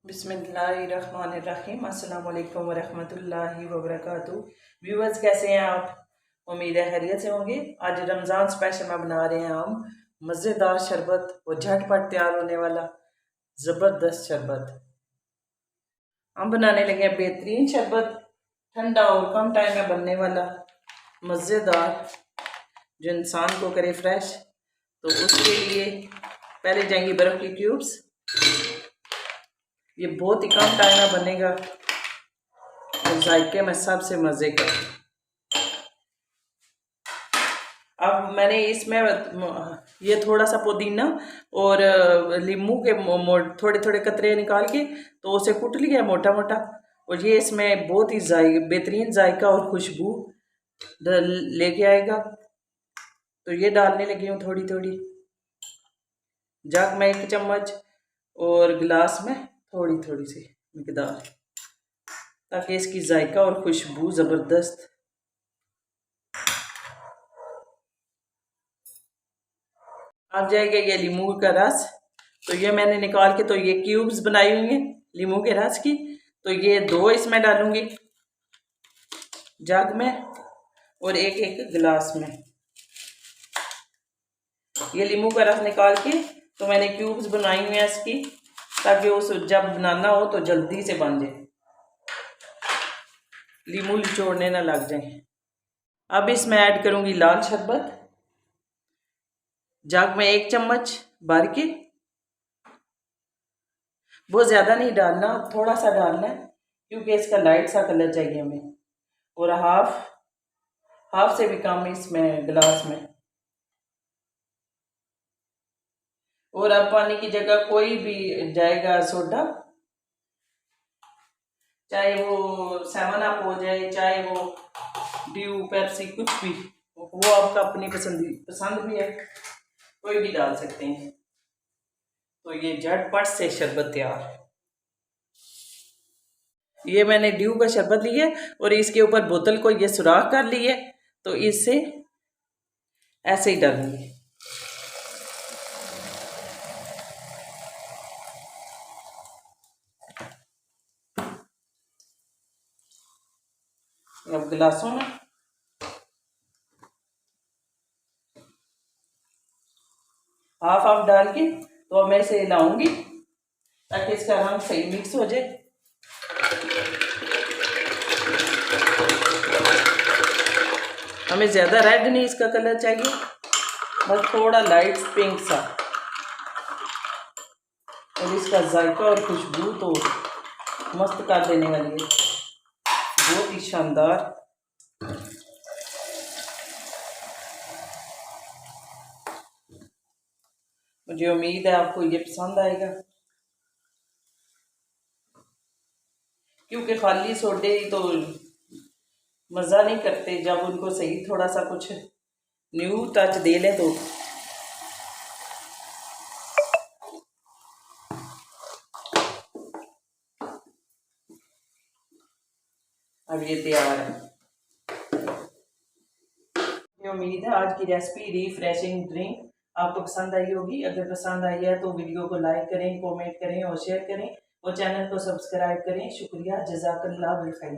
बिस्मिल्लाहिर्रहमानिर्रहीम। अस्सलाम वालेकुम वरहमतुल्लाहि वबरकातुहू। व्यूअर्स, कैसे हैं आप? उम्मीद है खैरियत से होंगे। आज रमज़ान स्पेशल में बना रहे हैं हम मज़ेदार शरबत और झटपट तैयार होने वाला ज़बरदस्त शरबत। हम बनाने लगे हैं बेहतरीन शरबत, ठंडा और कम टाइम में बनने वाला मज़ेदार, जो इंसान को करे फ्रेश। तो उसके लिए पहले जाएंगी बर्फ़ की क्यूब्स। ये बहुत ही कम टाइम में बनेगा और जायके में सबसे मज़े का। अब मैंने इसमें ये थोड़ा सा पुदीना और नींबू के थोड़े थोड़े कतरे निकाल के तो उसे कुट लिया मोटा मोटा, और ये इसमें बहुत ही बेहतरीन जायका और खुशबू लेके आएगा। तो ये डालने लगी हूँ थोड़ी थोड़ी। जग में 1 चम्मच और गिलास में थोड़ी थोड़ी सी मिकदार, ताकि इसकी जायका और खुशबू ज़बरदस्त। अब जाएगा ये नींबू का रस। तो ये मैंने निकाल के तो ये क्यूब्स बनाई हुई हैं नींबू के रस की। तो ये 2 इसमें डालूंगी जग में और एक गिलास में। ये नींबू का रस निकाल के तो मैंने क्यूब्स बनाई हुई हैं इसकी, ताकि उस जब बनाना हो तो जल्दी से बन जाए, नींबू निचोड़ने ना लग जाए। अब इसमें ऐड करूंगी लाल शरबत। जग में 1 चम्मच भर के, बहुत ज़्यादा नहीं डालना, थोड़ा सा डालना है, क्योंकि इसका लाइट सा कलर चाहिए हमें। और हाफ से भी कम इसमें गिलास में। और अब पानी की जगह कोई भी जाएगा सोडा, चाहे वो 7 अप हो जाए, चाहे वो ड्यू, पेप्सी, कुछ भी, वो आपका अपनी पसंद भी है, कोई भी डाल सकते हैं। तो ये झटपट से शरबत तैयार। ये मैंने ड्यू का शरबत लिया और इसके ऊपर बोतल को ये सुराख कर ली है, तो इससे ऐसे ही डालेंगे। अब गिलासों में हाफ डाल के तो अब मैं इसे हिलाऊंगी ताकि इसका रंग सही मिक्स हो जाए। हमें ज़्यादा रेड नहीं इसका कलर चाहिए, बस थोड़ा लाइट पिंक सा। और इसका जायका और खुशबू तो मस्त कर देने वाली है, बहुत ही शानदार। मुझे उम्मीद है आपको ये पसंद आएगा, क्योंकि खाली सोडे ही तो मज़ा नहीं करते, जब उनको सही थोड़ा सा कुछ न्यू टच दे लें तो। अब ये तैयार है। उम्मीद है आज की रेसिपी रिफ्रेशिंग ड्रिंक आपको पसंद आई होगी। अगर पसंद आई है तो वीडियो को लाइक करें, कमेंट करें और शेयर करें, और चैनल को सब्सक्राइब करें। शुक्रिया, जज़ाकल्लाह बिल खैर।